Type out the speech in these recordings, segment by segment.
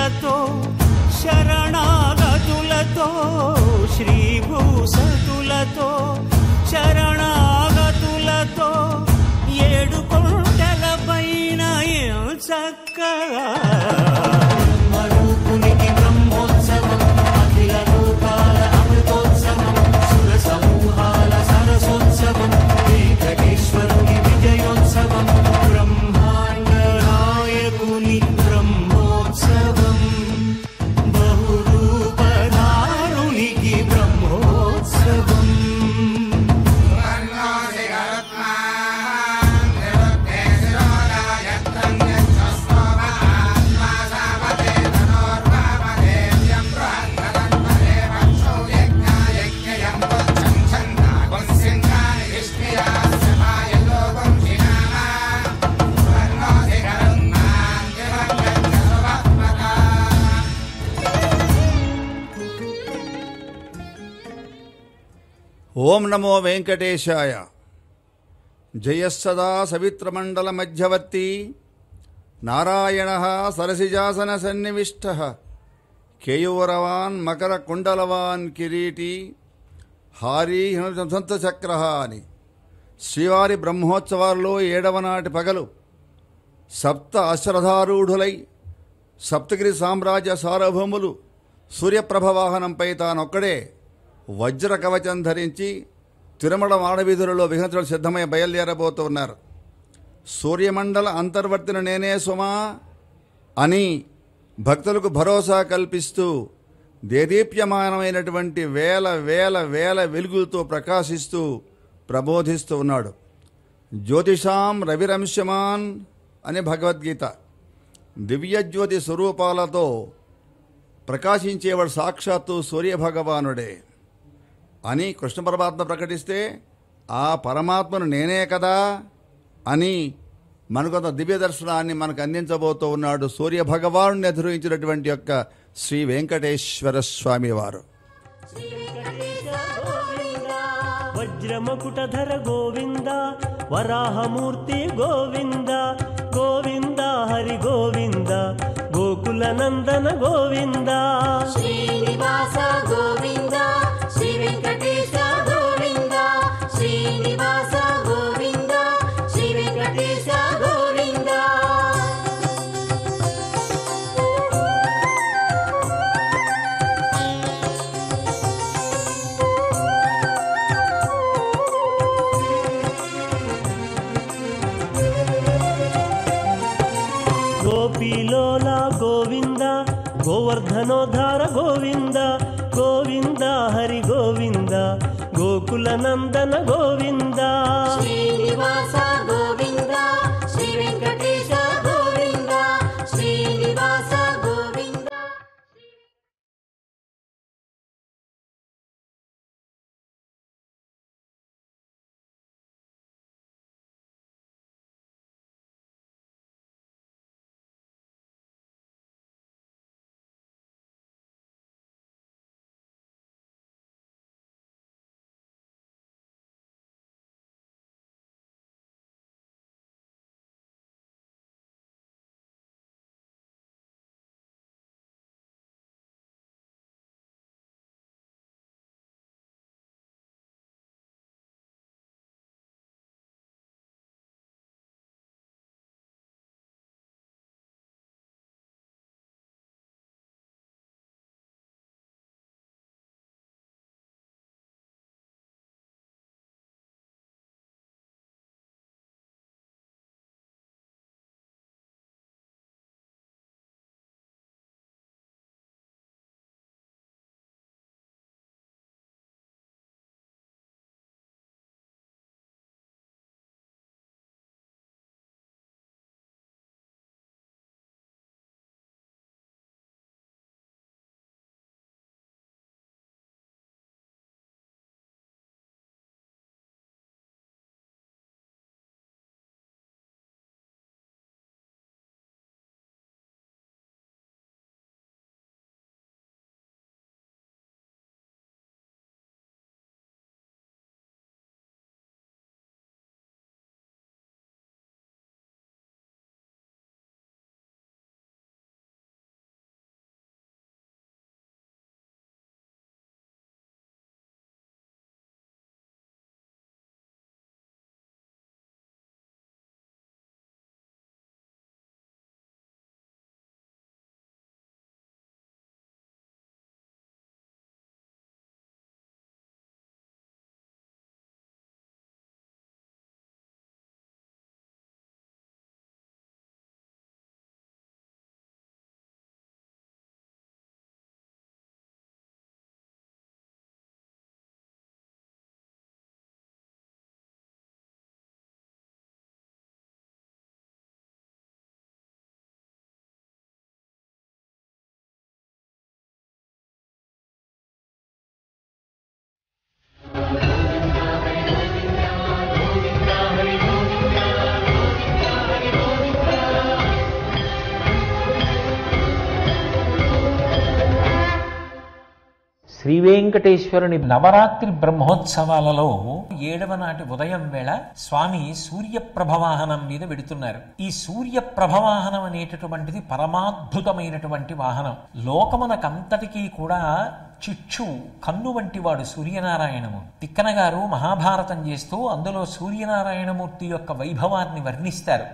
శరణాగతులతో శరణాగతులతో శ్రీభూసతులతో శరణాగతులతో ఏడు కొండల పైన చక్కగా మరుపునికి బ్రహ్మోత్సవం అఖిల లోకాల అమృతోత్సవం సుర సమూహాల సరసోత్సవం వెంకటేశ్వరుని విజయోత్సవం బ్రహ్మాండ నాయకుని బ్రహ్మోత్సవం బహురూపధారునికి బ్రహ్మోత్సవం ఓం నమో వెంకటేశాయ. జయస్సదా సవిత్రమండల మధ్యవర్తి నారాయణ సరసిజాసన సన్నివిష్ట కేయూరవాన్ మకర కుండలవాన్ కిరీటి హారీ హిమదంత చక్ర అని శ్రీవారి బ్రహ్మోత్సవాల్లో 7వ నాటి పగలు సప్త అశ్వరథారూఢులై సప్తగిరి సామ్రాజ్య సార్వభౌములు సూర్యప్రభ వాహనంపై తానొక్కడే వజ్ర కవచం ధరించి తిరుమల మాడవీధులలో విహరించడం సిద్ధమై బయలుదేరబోతున్నారు. సూర్యమండల అంతర్వర్తిన నేనే సుమా అని భక్తులకు భరోసా కల్పిస్తూ దేదీప్యమానమైనటువంటి వేల వేల వేల వెలుగులతో ప్రకాశిస్తూ ప్రబోధిస్తూ ఉన్నాడు. జ్యోతిషాం రవిరంశమాన్ అని భగవద్గీత. దివ్యజ్యోతి స్వరూపాలతో ప్రకాశించేవాడు సాక్షాత్తు సూర్యభగవానుడే అని కృష్ణ పరమాత్మ ప్రకటిస్తే ఆ పరమాత్మను నేనే కదా అని మనకొంత దివ్య దర్శనాన్ని మనకు అందించబోతూ ఉన్నాడు సూర్యభగవాను ఎదురించినటువంటి యొక్క శ్రీ వెంకటేశ్వర స్వామి వారు. వజ్రమకుటధర గోవింద వరాహమూర్తి గోవింద గోవింద హరి గోవింద గోకుల నందన గోవింద శ్రీనివాస గోవింద శ్రీ వెంకటేశ గోవింద శ్రీనివాస గోవింద శ్రీ వెంకటేశ గోవింద. గోపీలోల గోవింద గోవర్ధనోద్ధార గోవింద గోవింద హరి గోవింద గోకుల నందన గోవింద శ్రీనివాస గోవింద శ్రీ వెంకటేశ గోవింద శ్రీనివాస గోవింద. శ్రీవేంకటేశ్వరుని నవరాత్రి బ్రహ్మోత్సవాలలో 7వ నాటి ఉదయం వేళ స్వామి సూర్యప్రభవాహనం మీద వెడుతున్నారు. ఈ సూర్యప్రభవాహనం అనేటటువంటిది పరమాద్భుతమైనటువంటి వాహనం. లోకమునకంతటికీ కూడా చిచ్చు కన్ను వంటి వాడు సూర్యనారాయణమూర్తి. తిక్కన గారు మహాభారతం చేస్తూ అందులో సూర్యనారాయణమూర్తి యొక్క వైభవాన్ని వర్ణిస్తారు.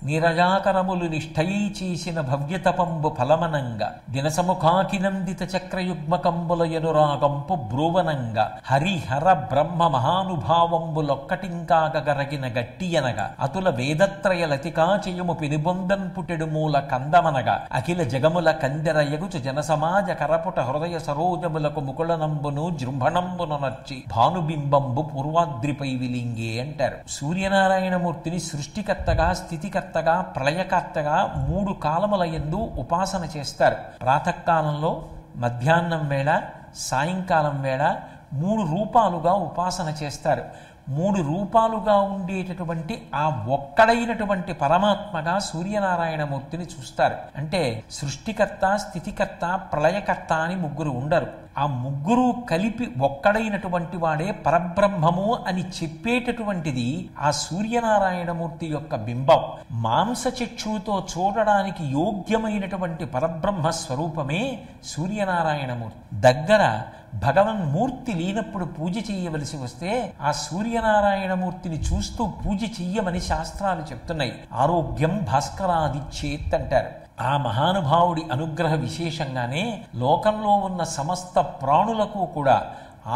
నిరజాకరములు నిష్ఠయీ చేసిన భవ్యతపంబు ఫలమనంగా దినసముఖాకినందిత చక్రయుగ్మకంబుల ఎనురాగంపు బ్రూవనంగా హరిహర బ్రహ్మ మహానుభావంబులొక్కటింకాగరగిన గట్టియనగా అతుల వేదత్రయ లతికాచయము పెనుబొందన్ పుటెడు మూల కందమనగా అఖిల జగముల కందెరయగుచు జనసమాజ కరపుట హృదయ సరోజములకు ముకుళనంబును జృంభణంబును నర్చి భానుబింబంబు పూర్వాద్రిపై విలింగే అంటారు. సూర్యనారాయణమూర్తిని సృష్టికర్తగా, స్థితికర్తగా, ప్రళయకర్తగా 3 కాలముల యందు ఉపాసన చేస్తారు. ప్రాతకాలంలో, మధ్యాహ్నం వేళ, సాయంకాలం వేళ 3 రూపాలుగా ఉపాసన చేస్తారు. 3 రూపాలుగా ఉండేటటువంటి ఆ ఒక్కడైనటువంటి పరమాత్మగా సూర్యనారాయణమూర్తిని చూస్తారు. అంటే సృష్టికర్త, స్థితికర్త, ప్రళయకర్త అని 3 ఉండరు. ఆ 3 కలిపి ఒక్కడైనటువంటి వాడే పరబ్రహ్మము అని చెప్పేటటువంటిది ఆ సూర్యనారాయణమూర్తి యొక్క బింబం. మాంసచక్షుతో చూడడానికి యోగ్యమైనటువంటి పరబ్రహ్మ స్వరూపమే సూర్యనారాయణమూర్తి. దగ్గర భగవన్మూర్తి లేనప్పుడు పూజ చేయవలసి వస్తే ఆ సూర్యనారాయణమూర్తిని చూస్తూ పూజ చెయ్యమని శాస్త్రాలు చెప్తున్నాయి. ఆరోగ్యం భాస్కరాదిచ్చేత్ అంటారు. ఆ మహానుభావుడి అనుగ్రహ విశేషంగానే లోకంలో ఉన్న సమస్త ప్రాణులకు కూడా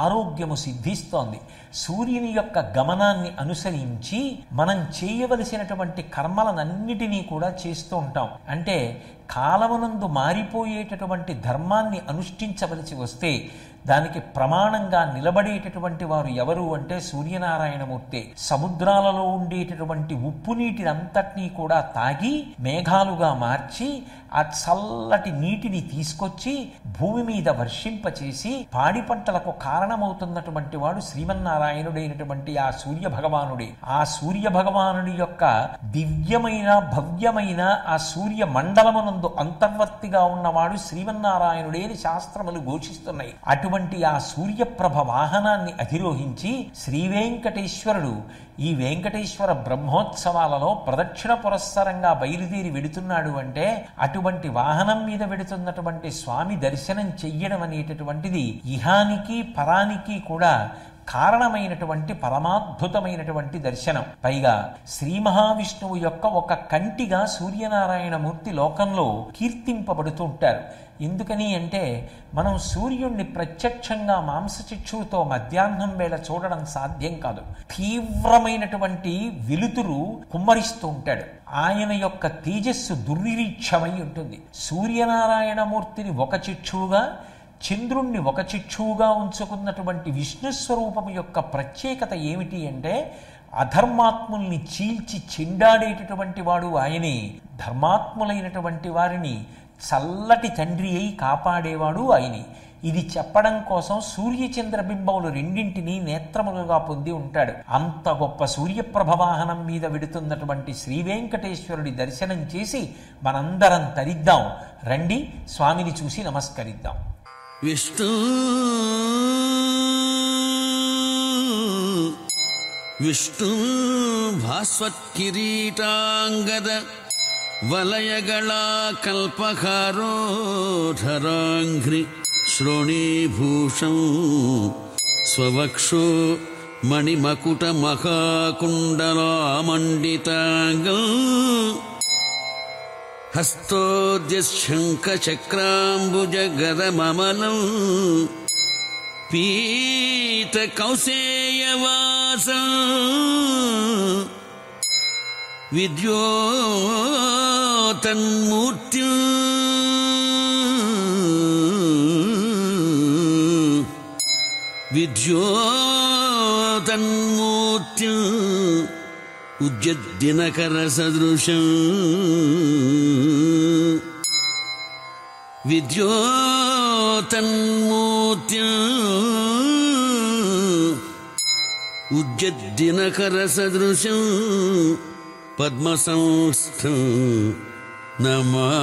ఆరోగ్యము సిద్ధిస్తోంది. సూర్యుని యొక్క గమనాన్ని అనుసరించి మనం చేయవలసినటువంటి కర్మలనన్నిటినీ కూడా చేస్తూ ఉంటాం. అంటే కాలమునందు మారిపోయేటటువంటి ధర్మాన్ని అనుష్ఠించవలసి వస్తే దానికి ప్రమాణంగా నిలబడేటటువంటి వారు ఎవరు అంటే సూర్యనారాయణమూర్తే. సముద్రాలలో ఉండేటటువంటి ఉప్పు నీటినంతటినీ కూడా తాగి మేఘాలుగా మార్చి ఆ చల్లటి నీటిని తీసుకొచ్చి భూమి మీద వర్షింపచేసి పాడి పంటలకు కారణమవుతున్నటువంటి వాడు శ్రీమన్నారాయణుడైనటువంటి ఆ సూర్య భగవానుడే. ఆ సూర్య భగవానుడి యొక్క దివ్యమైన భవ్యమైన ఆ సూర్య మండలమునందు అంతర్వర్తిగా ఉన్నవాడు శ్రీమన్నారాయణుడే అని శాస్త్రములు ఘోషిస్తున్నాయి. అటువంటి ఆ సూర్యప్రభ వాహనాన్ని అధిరోహించి శ్రీవేంకటేశ్వరుడు ఈ వెంకటేశ్వర బ్రహ్మోత్సవాలలో ప్రదక్షిణ పురస్సరంగా బయలుదేరి వెడుతున్నాడు అంటే అటువంటి వాహనం మీద వెడుతున్నటువంటి స్వామి దర్శనం చెయ్యడం అనేటటువంటిది ఇహానికి పరానికి కూడా కారణమైనటువంటి పరమాద్భుతమైనటువంటి దర్శనం. పైగా శ్రీ మహావిష్ణువు యొక్క ఒక కంటిగా సూర్యనారాయణమూర్తి లోకంలో కీర్తింపబడుతూ ఉంటారు. ఎందుకని అంటే మనం సూర్యుణ్ణి ప్రత్యక్షంగా మాంసచక్షుతో మధ్యాహ్నం వేళ చూడడం సాధ్యం కాదు. తీవ్రమైనటువంటి వెలుతురు కుమ్మరిస్తూ ఉంటాడు. ఆయన యొక్క తేజస్సు దుర్నిరీక్షమై ఉంటుంది. సూర్యనారాయణమూర్తిని ఒక చక్షువుగా, చంద్రుణ్ణి ఒక చక్షువుగా ఉంచుకున్నటువంటి విష్ణుస్వరూపం యొక్క ప్రత్యేకత ఏమిటి అంటే అధర్మాత్ముల్ని చీల్చి చెండాడేటటువంటి వాడు ఆయనే. ధర్మాత్ములైనటువంటి వారిని చల్లటి తండ్రి అయి కాపాడేవాడు ఆయనే. ఇది చెప్పడం కోసం సూర్యచంద్రబింబములు రెండింటినీ నేత్రములుగా పొంది ఉంటాడు. అంత గొప్ప సూర్యప్రభవాహనం మీద వెడుతున్నటువంటి శ్రీ వెంకటేశ్వరుడి దర్శనం చేసి మనందరం తరిద్దాం. రండి, స్వామిని చూసి నమస్కరిద్దాం. విష్ణు విష్ణు భాస్వత్కిరీటాంగద వలయగళా కల్పహారోధరాంఘ్రి శ్రోణీభూషం స్వవక్షో మణిమకుట మహాకుండలామండితాంగం హస్తోద్యశంఖచక్రాంబుజగదమమలం పీతకౌసేయవాసం విద్యోతన్మూర్త్యా విద్యోతన్మూర్త్యా ఉజ్జద్దినకరసదృశం విద్యోతన్మూర్త్యా ఉజ్జద్దినకరసదృశం పద్మసంస్థం నమామి.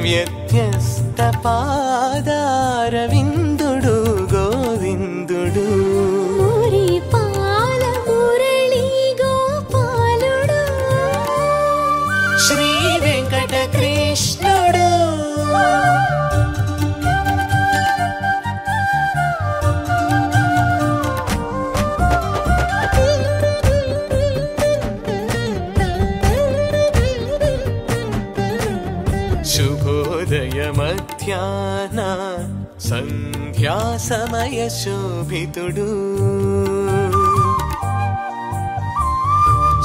వ్యత్యస్త పాదారవిందుడు గోవిందుడు మురిపాల మురళీ గోపాలుడు శ్రీ వెంకటకృష్ణుడు శుభోదయ మధ్యాహ్న సంధ్యా సమయ శోభితుడు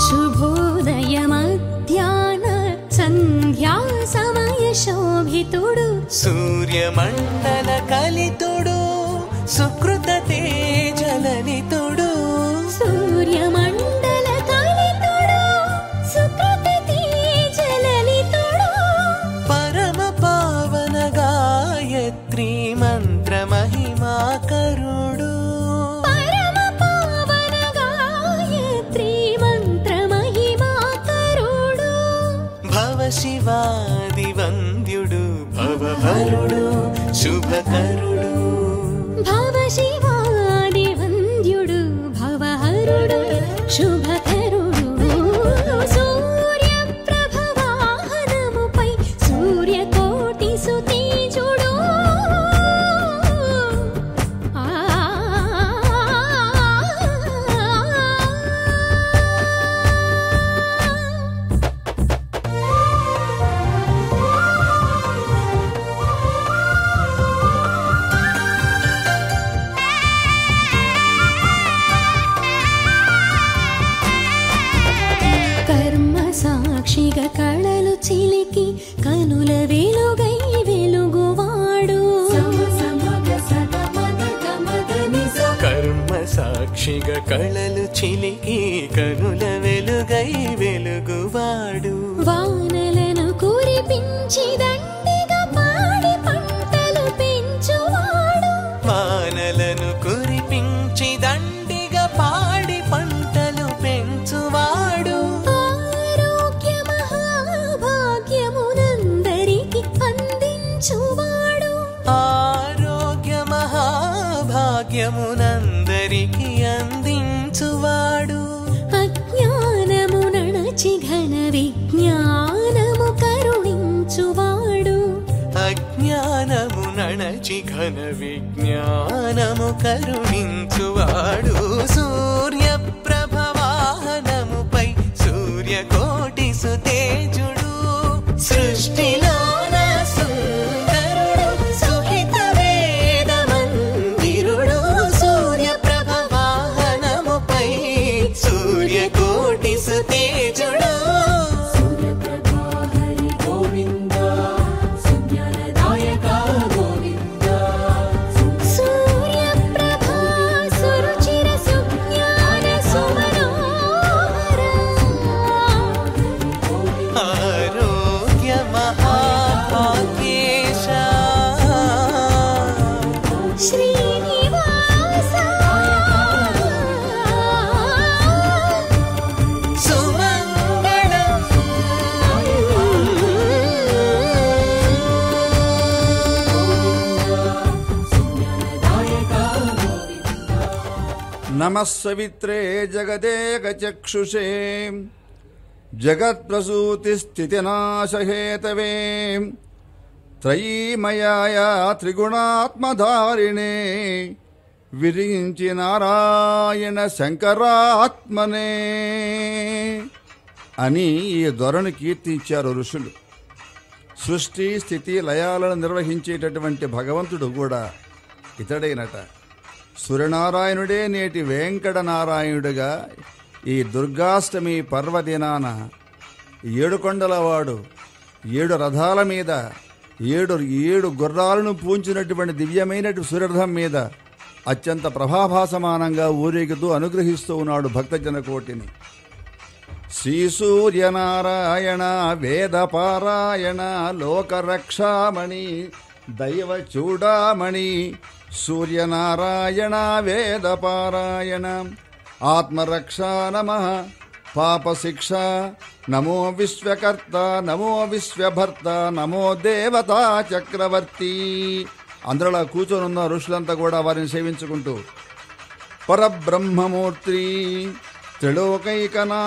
శుభోదయ మధ్యాహ్న సంధ్యా సమయ శోభితుడు సూర్యమండల కలితుడు సుకృత తేజలనితుడు సూర్యమండల కలితుడు సుకృత తేజలలితుడు పరమ పావన గాయత్రీ మంత్ర మహిమాకరుడు పరమ పావన గాయత్రీ మంత్ర మహిమాకరుడు భవ శివాది వంద్యుడు భవహరుడు శుభకరుడు భవ శివాది వంద్యుడు భవహరుడు శుభకరుడు సూర్య ప్రభ వాహనముపై సూర్యకోటి సుతేజుడు కర్మ సాక్షిగా కళలు చిలికి కనుల వెలుగై వెలుగువాడు కర్మ సాక్షిగా కళలు చిలికి కనుల వెలుగై వెలుగువాడు వానలను కురిపించి దండిగా పాడి పంటలు పెంచువాడు వానలను కురిపించి దండిగా పాడి పంటలు పెంచువాడు ఆరోగ్య మహాభాగ్యమునందరికి అందించువాడు ఆరోగ్య మహాభాగ్యమునందరికి అందించువాడు అజ్ఞానము నణచి ఘన విజ్ఞానము కరుణించువాడు అజ్ఞానము నణచి ఘన విజ్ఞానము కరుణించువాడు సూర్య ప్రభ వాహనముపై సూర్యకోటి సుతేజుడు సృష్టిలోన సుందరుడు సుహిత వేద మందిరుడు సూర్య ప్రభ వాహనముపై సూర్యకోటి సుతేజుడు సూర్యప్రభా సురుచిర సుజ్ఞాన సుమనోహర ఆరోగ్య మహాభాగ్యేశ శ్రీనివాస సుమంగళం నమః సవిత్రే జగదేక చక్షుషే జగత్ప్రసూతిస్థితినాశహేతవే త్రయీమయాయ త్రిగుణాత్మధారిణే విరించి నారాయణ శంకరాత్మనే అని ఈ దొరను కీర్తించారు ఋషులు. సృష్టి స్థితి లయాలను నిర్వహించేటటువంటి భగవంతుడు కూడా ఇతడైనట. సూర్యనారాయణుడే నేటి వెంకటనారాయణుడిగా ఈ దుర్గాష్టమి పర్వదినాన 7 కొండలవాడు 7 రథాల మీద 7 గుర్రాలను పూంచినటువంటి దివ్యమైన సూర్యరథం మీద అత్యంత ప్రభాభాసమానంగా ఊరేగుతూ అనుగ్రహిస్తూ ఉన్నాడు భక్తజన కోటిని. శ్రీ సూర్యనారాయణ వేదపారాయణ లోకరక్షామణి దైవ చూడామణి సూర్యనారాయణ వేదపారాయణ ఆత్మరక్షా నమః పాప శిక్ష నమో విశ్వకర్త నమో విశ్వభర్త నమో దేవతా చక్రవర్తి. అందరిలా కూర్చొని ఉన్న ఋషులంతా కూడా వారిని సేవించుకుంటూ పరబ్రహ్మమూర్తి త్రిలోకైకనాథాధినాథ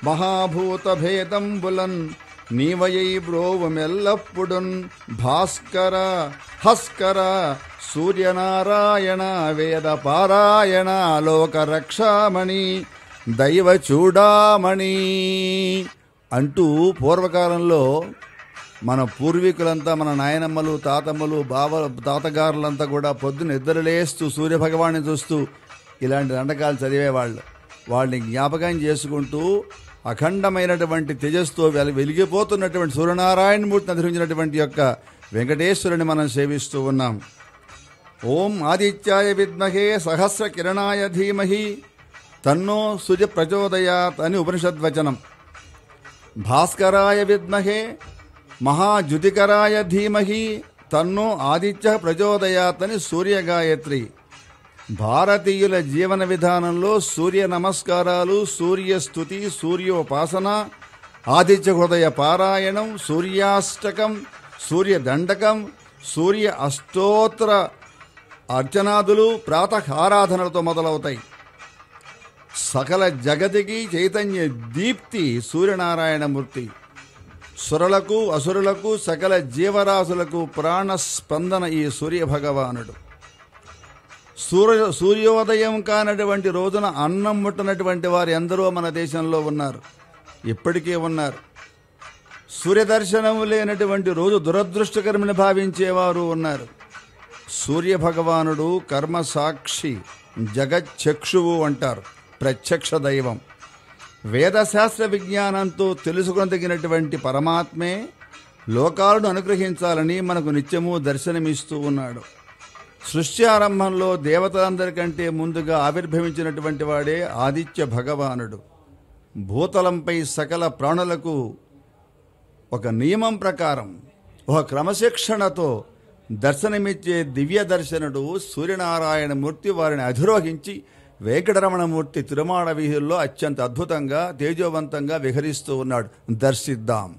మహాభూత భేదంబులన్ నీవయై బ్రోవమెల్లప్పుడున్ భాస్కర హస్కర సూర్యనారాయణ వేద పారాయణ లోక రక్షామణి దైవ చూడామణి అంటూ పూర్వకాలంలో మన పూర్వీకులంతా, మన నాయనమ్మలు, తాతమ్మలు, తాతగారులంతా కూడా పొద్దున్న నిద్రలేస్తూ సూర్యభగవాన్ని చూస్తూ ఇలాంటి నాటకాలు చదివేవాళ్ళు. వాళ్ళని జ్ఞాపకం చేసుకుంటూ అఖండమైనటువంటి తేజస్తో వెలిగిపోతున్నటువంటి సూర్యనారాయణమూర్తిని అధిరించినటువంటి యొక్క వెంకటేశ్వరుని మనం సేవిస్తూ ఉన్నాం. ఓం ఆదిత్యాయ విద్మహే సహస్ర కిరణాయ ధీమహి తన్నో సూర్య ప్రచోదయాత్ అని ఉపనిషద్వచనం. భాస్కరాయ విద్మహే మహాద్యుతికరాయ ధీమహి తన్నో ఆదిత్య ప్రచోదయాత్ అని సూర్యగాయత్రి. భారతీయుల జీవన విధానంలో సూర్య నమస్కారాలు, సూర్యస్తుతి, సూర్యోపాసన, ఆదిత్య హృదయ పారాయణం, సూర్యాష్టకం, సూర్యదండకం, సూర్య అష్టోత్తర అర్చనాదులు ప్రాతః ఆరాధనలతో మొదలవుతాయి. సకల జగతికి చైతన్య దీప్తి సూర్యనారాయణమూర్తి. సురలకు అసురులకు సకల జీవరాశులకు ప్రాణస్పందన ఈ సూర్యభగవానుడు. సూర్యోదయం కానటువంటి రోజున అన్నం ముట్టనటువంటి వారు ఎందరో మన దేశంలో ఉన్నారు, ఇప్పటికే ఉన్నారు. సూర్యదర్శనం లేనటువంటి రోజు దురదృష్టకరమని భావించేవారు ఉన్నారు. సూర్యభగవానుడు కర్మసాక్షి, జగచ్చక్షువు అంటారు, ప్రత్యక్ష దైవం. వేదశాస్త్ర విజ్ఞానంతో తెలుసుకొనదగినటువంటి పరమాత్మే లోకాలను అనుగ్రహించాలని మనకు నిత్యము దర్శనమిస్తూ ఉన్నాడు. సృష్టి ఆరంభంలో దేవతలందరికంటే ముందుగా ఆవిర్భవించినటువంటి వాడే ఆదిత్య భగవానుడు. భూతలంపై సకల ప్రాణులకు ఒక నియమం ప్రకారం, ఒక క్రమశిక్షణతో దర్శనమిచ్చే దివ్య దర్శనుడు సూర్యనారాయణమూర్తి. వారిని అధిరోహించి వెంకటరమణమూర్తి తిరుమాడ వీధుల్లో అత్యంత అద్భుతంగా తేజోవంతంగా విహరిస్తూ ఉన్నాడు. దర్శిద్దాం.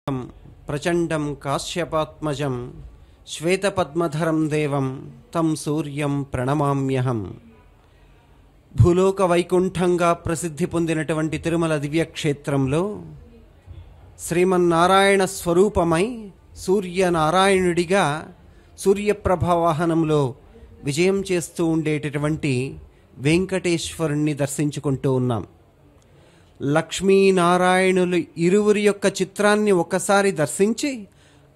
ప్రచండం కాశ్యపాత్మజం శ్వేతపద్మధరం దేవం తం సూర్యం ప్రణమామ్యహం. భూలోక వైకుంఠంగా ప్రసిద్ధి పొందినటువంటి తిరుమల దివ్యక్షేత్రంలో శ్రీమన్నారాయణ స్వరూపమై సూర్యనారాయణుడిగా సూర్యప్రభ వాహనంలో విజయం చేస్తూ ఉండేటటువంటి వెంకటేశ్వరుణ్ణి దర్శించుకుంటూ ఉన్నాం. లక్ష్మీనారాయణులు ఇరువురి యొక్క చిత్రాన్ని ఒకసారి దర్శించి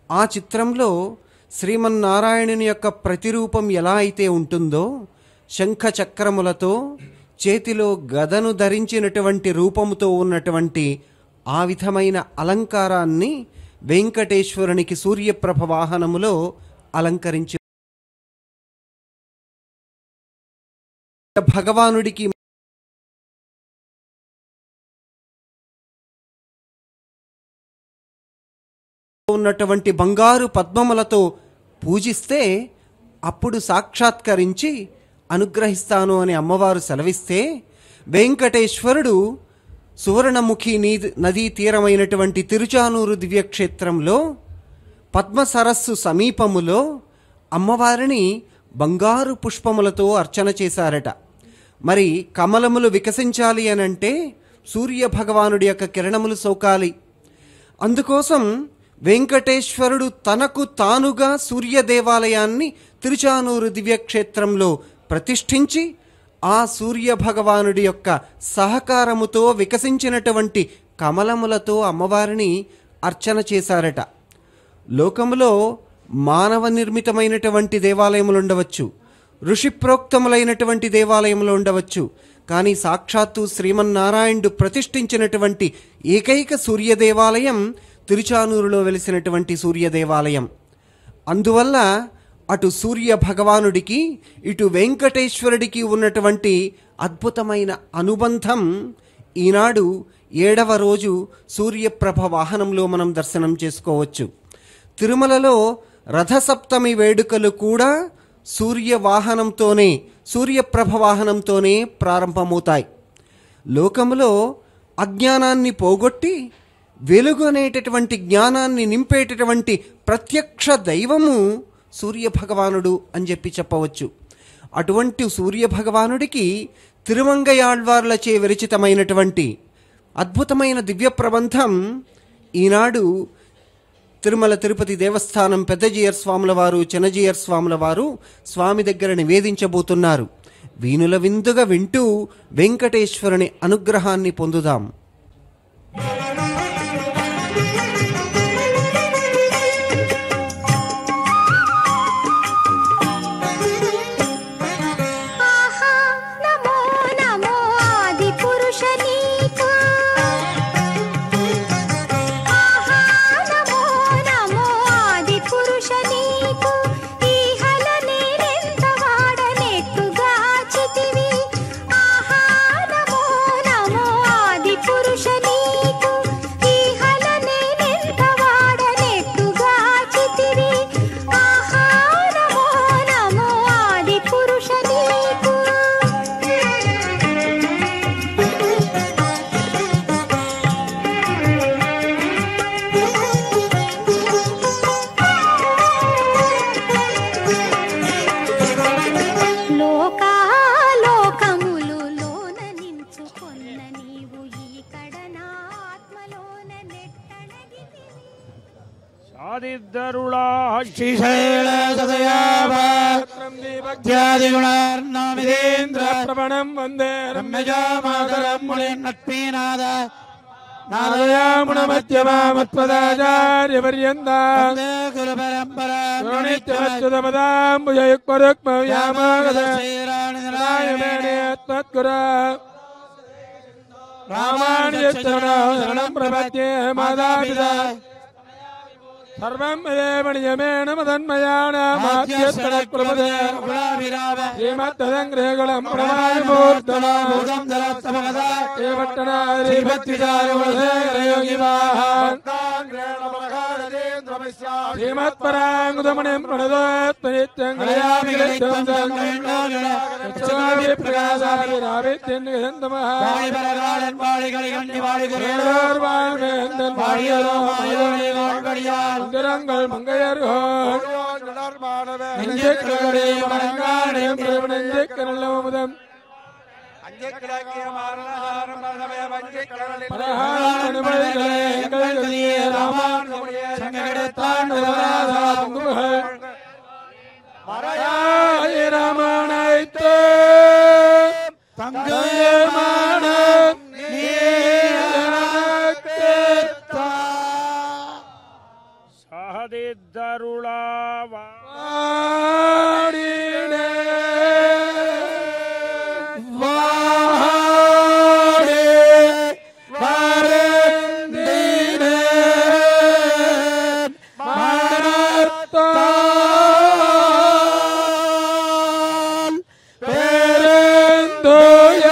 ఆ చిత్రంలో శ్రీమన్నారాయణుని యొక్క ప్రతిరూపం ఎలా అయితే ఉంటుందో శంఖ చక్రములతో చేతిలో గదను ధరించినటువంటి రూపముతో ఉన్నటువంటి ఆ విధమైన అలంకారాన్ని వెంకటేశ్వరునికి సూర్యప్రభ వాహనములో అలంకరించి భగవానుడికి ఉన్నటువంటి బంగారు పద్మములతో పూజిస్తే అప్పుడు సాక్షాత్కరించి అనుగ్రహిస్తాను అని అమ్మవారు సెలవిస్తే వెంకటేశ్వరుడు సువర్ణముఖి నదీ తీరమైనటువంటి తిరుచానూరు దివ్యక్షేత్రంలో పద్మ సరస్సు సమీపములో అమ్మవారిని బంగారు పుష్పములతో అర్చన చేశారట. మరి కమలములు వికసించాలి అనంటే సూర్య భగవానుడి యొక్క కిరణములు సోకాలి. అందుకోసం వెంకటేశ్వరుడు తనకు తానుగా సూర్య దేవాలయాన్ని తిరుచానూరు దివ్యక్షేత్రంలో ప్రతిష్ఠించి ఆ సూర్య భగవానుడి యొక్క సహకారముతో వికసించినటువంటి కమలములతో అమ్మవారిని అర్చన చేశారట. లోకములో మానవ నిర్మితమైనటువంటి దేవాలయములు ఉండవచ్చు, ఋషిప్రోక్తములైనటువంటి దేవాలయములు ఉండవచ్చు, కానీ సాక్షాత్తు శ్రీమన్నారాయణుడు ప్రతిష్ఠించినటువంటి ఏకైక సూర్య దేవాలయం తిరుచానూరులో వెలిసినటువంటి సూర్య దేవాలయం. అందువల్ల అటు సూర్య భగవానుడికి ఇటు వెంకటేశ్వరుడికి ఉన్నటువంటి అద్భుతమైన అనుబంధం ఈనాడు 7వ రోజు సూర్యప్రభ వాహనంలో మనం దర్శనం చేసుకోవచ్చు. తిరుమలలో రథసప్తమి వేడుకలు కూడా సూర్యవాహనంతోనే సూర్యప్రభ వాహనంతోనే ప్రారంభమవుతాయి. లోకములో అజ్ఞానాన్ని పోగొట్టి వెలుగు అనేటటువంటి జ్ఞానాన్ని నింపేటటువంటి ప్రత్యక్ష దైవము సూర్యభగవానుడు అని చెప్పవచ్చు. అటువంటి సూర్యభగవానుడికి తిరుమంగయాళ్వార్లచే విరచితమైనటువంటి అద్భుతమైన దివ్య ప్రబంధం ఈనాడు తిరుమల తిరుపతి దేవస్థానం పెద్దజీయర్ స్వాముల వారు, చిన్నజీయర్ స్వాముల వారు స్వామి దగ్గర నివేదించబోతున్నారు. వీణుల విందుగా వింటూ వెంకటేశ్వరుని అనుగ్రహాన్ని పొందుదాం. ప్రవణం వందే రమ్యజామాతరం మునిర్నత్మీనాద రామాణ్యం ప్రపద్యే మాతాపిత సర్వం మయేమణియమేణ మదన్మయానామాద్యస్తనకృపదే శ్రీమద్దదంగ్రహగళం ప్రణాయమూర్తనామూర్తం దరత్తమగదా శ్రీపట్టణాధిపత్రిచారువధేరయోగివాహాన్ తాంగ్రేణ మరకారదేంద్రమస్యా श्रीमत्पराङ्गुतमणिं प्रणतोत्तनित्यं गलयामि गलितं संगण्डोगणं प्रकाशाभिरावित्यन्निगन्तमः वाणिपरगाळन् वाणिगलिगण्णि वाणिगुरेणोर् वाणिमेन्दन् वाणियरो मायोनि वाणिगडियान् उदरங்கள் மங்கையர்கோள் நெஞ்சுக்கடே மணங்காடே பிரபணஞ்சக்கரல்லமுதம் ராமனைத்து தங்கமான சஹதித்தருளாவா பேரந்தோய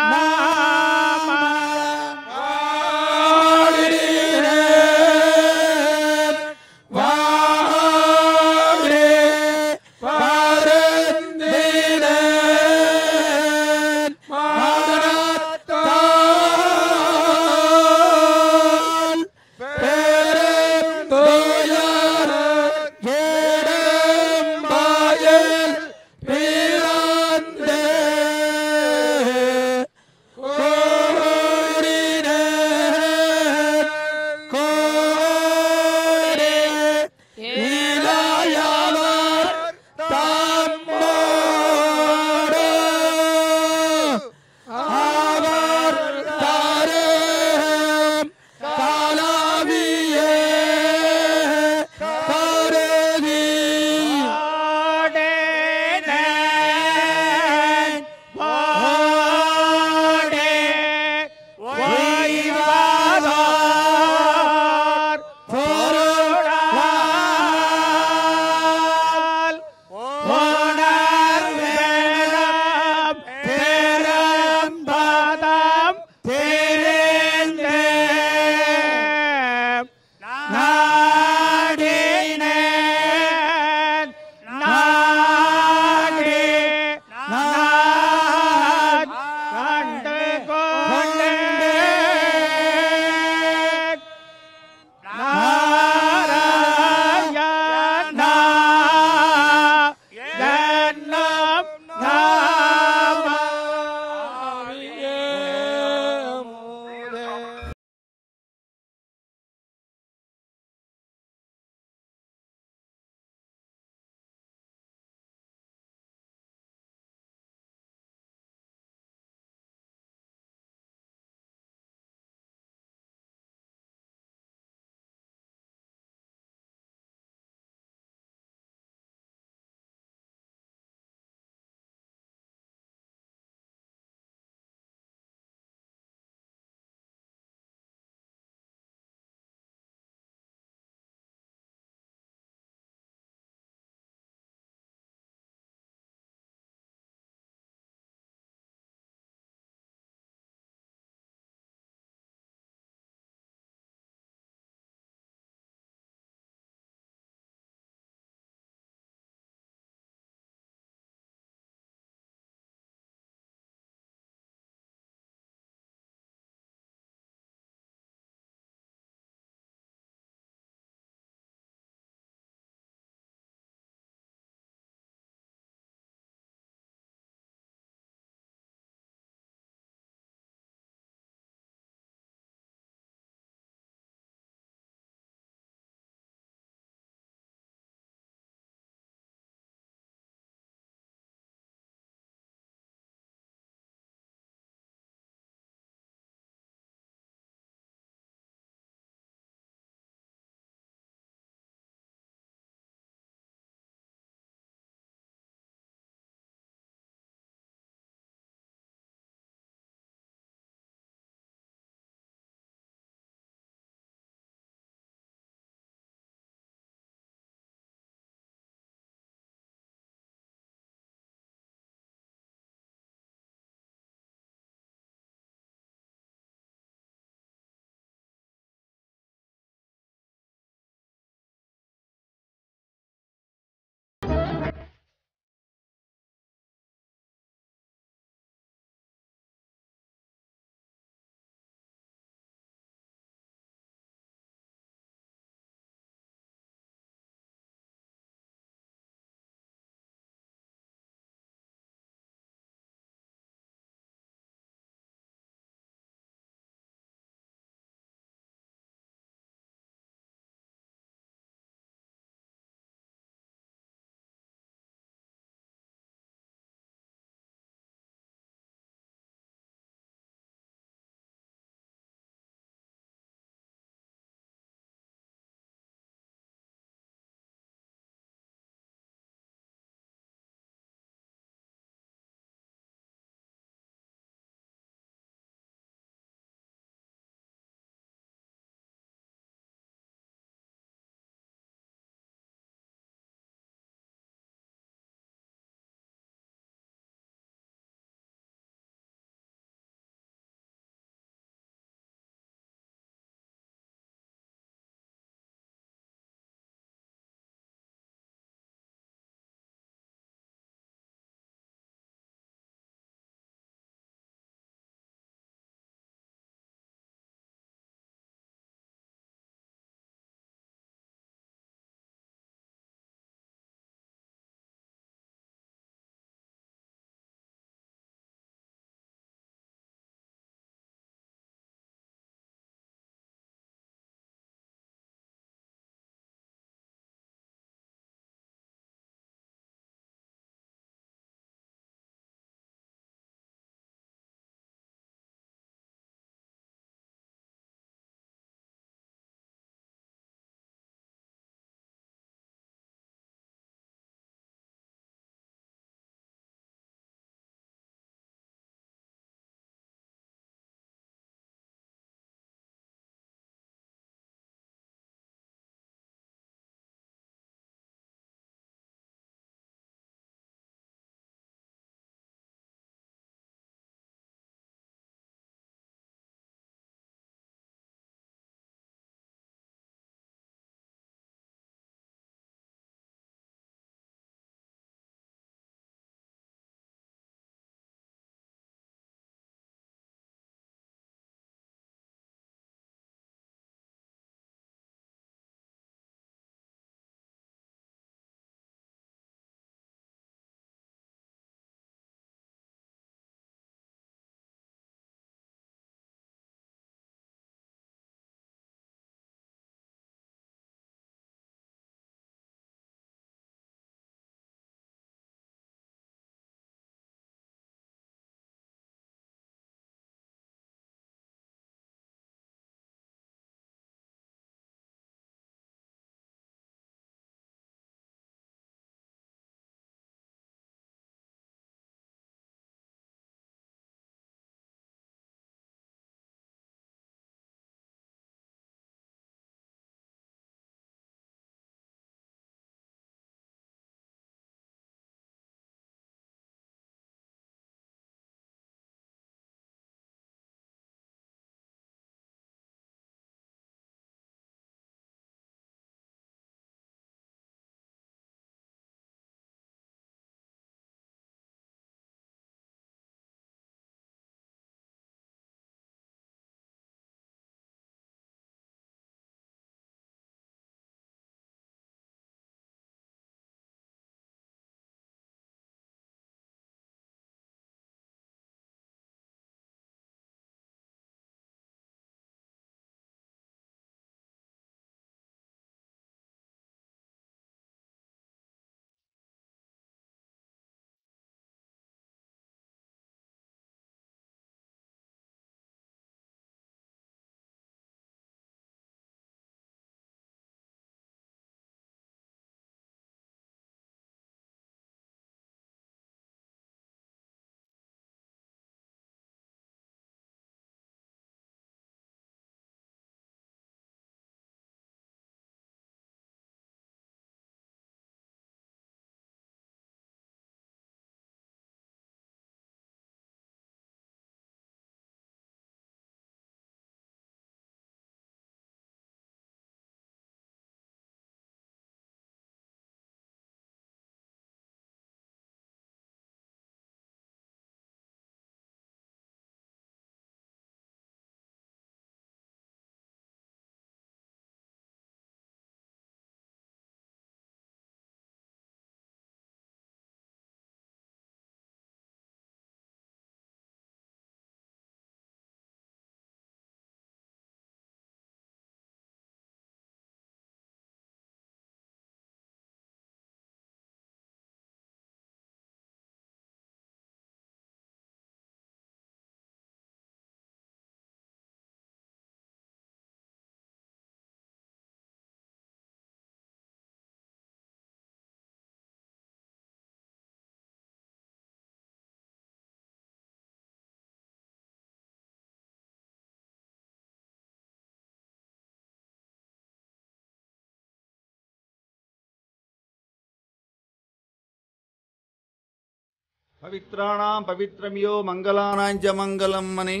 పవిత్రాణం పవిత్రమ్యో మంగళానాంచ మంగళం అని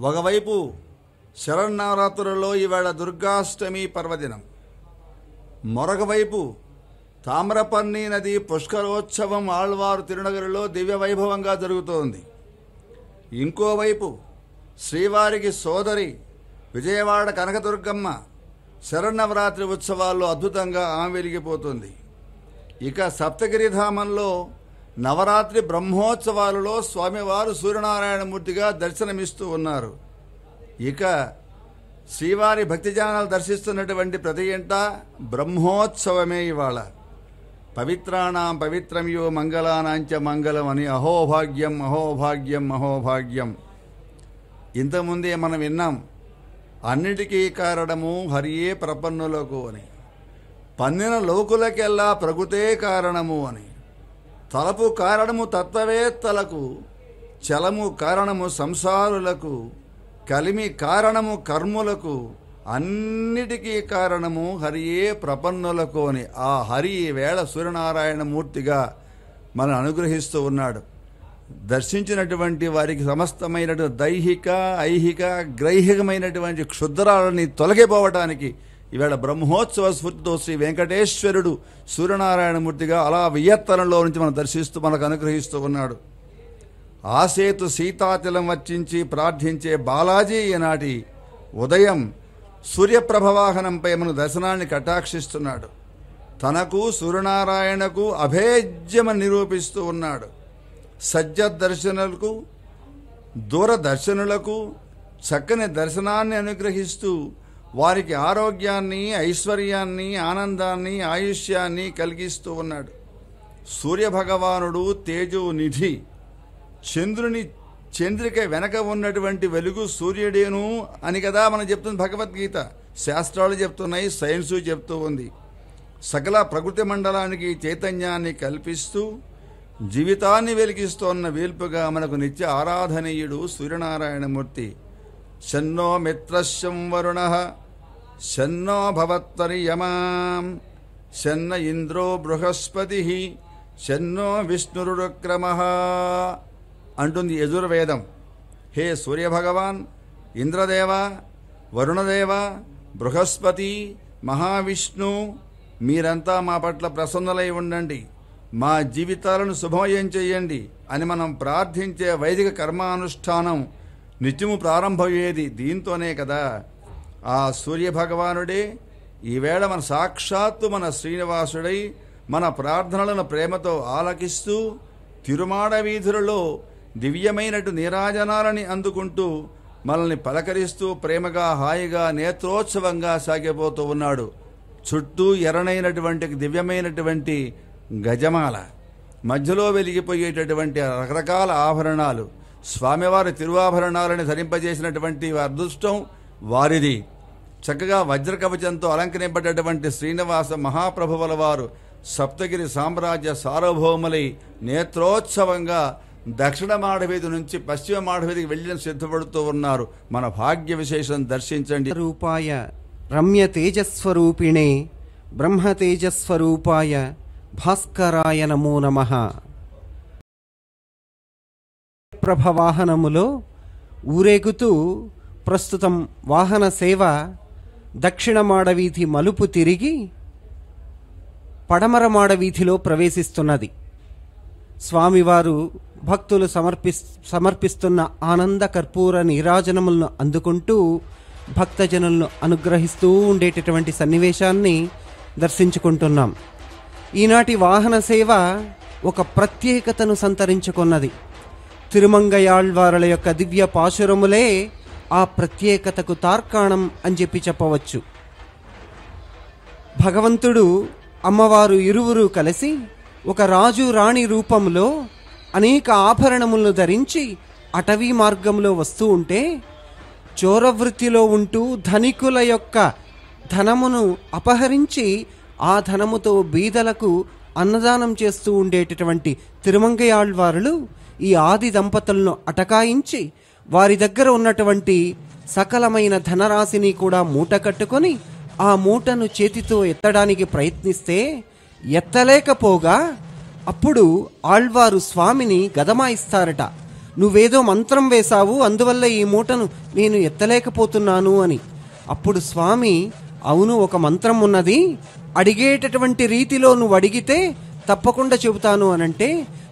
ఒకవైపు శరన్నవరాత్రులలో ఈవేళ దుర్గాష్టమి పర్వదినం, మరొక వైపు తామ్రపర్ణి నది పుష్కరోత్సవం ఆళ్వారు తిరునగరిలో దివ్య వైభవంగా జరుగుతోంది. ఇంకోవైపు శ్రీవారికి సోదరి విజయవాడ కనకదుర్గమ్మ శరన్నవరాత్రి ఉత్సవాల్లో అద్భుతంగా ఆమె వెలిగిపోతుంది. ఇక సప్తగిరిధామంలో నవరాత్రి బ్రహ్మోత్సవాలలో స్వామివారు సూర్యనారాయణమూర్తిగా దర్శనమిస్తూ ఉన్నారు. ఇక శ్రీవారి భక్తిజానాలు దర్శిస్తున్నటువంటి ప్రతి ఇంట బ్రహ్మోత్సవమే ఇవాళ. పవిత్రాణం పవిత్రమ్యో మంగళానాంచ మంగళం అని అహోభాగ్యం అహోభాగ్యం అహోభాగ్యం. ఇంతకుముందే మనం విన్నాం, అన్నిటికీ కారణము హరియే ప్రపన్నులకు అని, పన్నిన లోకులకెల్లా ప్రకృతే కారణము అని, తలపు కారణము తత్వవేత్తలకు, చలము కారణము సంసారులకు, కలిమి కారణము కర్ములకు, అన్నిటికీ కారణము హరియే ప్రపన్నులకు అని ఆ హరి వేళ సూర్యనారాయణమూర్తిగా మనం అనుగ్రహిస్తూ ఉన్నాడు. దర్శించినటువంటి వారికి సమస్తమైనటువంటి దైహిక ఐహిక గ్రైహికమైనటువంటి క్షుద్రాలని తొలగిపోవటానికి ఈవేళ బ్రహ్మోత్సవ స్ఫూర్తితో శ్రీ వెంకటేశ్వరుడు సూర్యనారాయణమూర్తిగా అలా వియత్తనంలో నుంచి మనం దర్శిస్తూ మనకు అనుగ్రహిస్తూ ఉన్నాడు. ఆసేతు సీతాతిలం వర్చించి ప్రార్థించే బాలాజీ ఈనాటి ఉదయం సూర్యప్రభవాహనంపై మన దర్శనాన్ని కటాక్షిస్తున్నాడు. తనకు సూర్యనారాయణకు అభేద్యమని నిరూపిస్తూ ఉన్నాడు. సజ్జదర్శనులకు దూరదర్శనులకు చక్కని దర్శనాన్ని అనుగ్రహిస్తూ వారికి ఆరోగ్యాన్ని ఐశ్వర్యాన్ని ఆనందాన్ని ఆయుష్యాన్ని కలిగిస్తూ ఉన్నాడు. సూర్యభగవానుడు తేజోనిధి. చంద్రిక వెనక ఉన్నటువంటి వెలుగు సూర్యుడేను అని కదా మనం చెప్తుంది భగవద్గీత. శాస్త్రాలు చెప్తున్నాయి, సైన్సు చెప్తూ ఉంది. సకల ప్రకృతి మండలానికి చైతన్యాన్ని కల్పిస్తూ జీవితాన్ని వెలిగిస్తోన్న వేల్పుగా మనకు నిత్య ఆరాధనీయుడు సూర్యనారాయణమూర్తి. శన్నో మిత్రశం వరుణః శన్నో భవత్తర్యమాం శన్న ఇంద్రో బృహస్పతిః శన్నో విష్ణురుక్రమః అంటుంది యజుర్వేదం. హే సూర్యభగవాన్, ఇంద్రదేవ, వరుణదేవ, బృహస్పతి, మహావిష్ణు, మీరంతా మా పట్ల ప్రసన్నులై ఉండండి, మా జీవితాలను శుభమయం చేయండి అని మనం ప్రార్థించే వైదిక కర్మానుష్ఠానం నిత్యము ప్రారంభమయ్యేది దీంతోనే కదా. ఆ సూర్యభగవానుడే ఈవేళ మన సాక్షాత్తు మన శ్రీనివాసుడై మన ప్రార్థనలను ప్రేమతో ఆలకిస్తూ తిరుమాడ వీధులలో దివ్యమైనటు నీరాజనాలని అందుకుంటూ మనల్ని పలకరిస్తూ ప్రేమగా హాయిగా నేత్రోత్సవంగా సాగిపోతూ ఉన్నాడు. చుట్టూ ఎర్రనైనటువంటి దివ్యమైనటువంటి గజమాల, మధ్యలో వెలిగిపోయేటటువంటి రకరకాల ఆభరణాలు, స్వామివారి తిరువాభరణాలని ధరింపజేసినటువంటి అదృష్టం వారిది. చక్కగా వజ్రకవచంతో అలంకరింపబడ్డటువంటి శ్రీనివాస మహాప్రభువుల వారు సప్తగిరి సామ్రాజ్య సార్వభౌములై నేత్రోత్సవంగా దక్షిణ మాడవీధి నుంచి పశ్చిమ మాడవీధికి వెళ్ళి సిద్ధపడుతూ ఉన్నారు. మన భాగ్య విశేషం దర్శించండి. రూపాయ రమ్య తేజస్వరూపిణే బ్రహ్మ తేజస్వరూపాయ భాస్కరాయ నమో నమః. ప్రభవాహనములో ఊరేగుతూ ప్రస్తుతం వాహన సేవ దక్షిణ మాడవీధి మలుపు తిరిగి పడమర మాడవీధిలో ప్రవేశిస్తున్నది. స్వామివారు భక్తులు సమర్పిస్తున్న ఆనంద కర్పూర నీరాజనములను అందుకుంటూ భక్తజనులను అనుగ్రహిస్తూ ఉండేటటువంటి సన్నివేశాన్ని దర్శించుకుంటున్నాం. ఈనాటి వాహన సేవ ఒక ప్రత్యేకతను సంతరించుకున్నది. తిరుమంగయాళ్వారుల యొక్క దివ్య పాశురములే ఆ ప్రత్యేకతకు తార్కాణం అని చెప్పవచ్చు. భగవంతుడు అమ్మవారు ఇరువురు కలిసి ఒక రాజు రాణి రూపంలో అనేక ఆభరణములను ధరించి అటవీ మార్గంలో వస్తూ ఉంటే, చోరవృత్తిలో ఉంటూ ధనికుల యొక్క ధనమును అపహరించి ఆ ధనముతో బీదలకు అన్నదానం చేస్తూ ఉండేటటువంటి తిరుమంగయాళ్వారులు ఈ ఆది దంపతులను అటకాయించి వారి దగ్గర ఉన్నటువంటి సకలమైన ధనరాశిని కూడా మూట కట్టుకొని ఆ మూటను చేతితో ఎత్తడానికి ప్రయత్నిస్తే ఎత్తలేకపోగా అప్పుడు ఆళ్వారు స్వామిని గదమాయిస్తారట. నువ్వేదో మంత్రం వేశావు, అందువల్ల ఈ మూటను నేను ఎత్తలేకపోతున్నాను అని. అప్పుడు స్వామి, అవును, ఒక మంత్రం ఉన్నది, అడిగేటటువంటి రీతిలో నువ్వు అడిగితే తప్పకుండా చెబుతాను అనంటే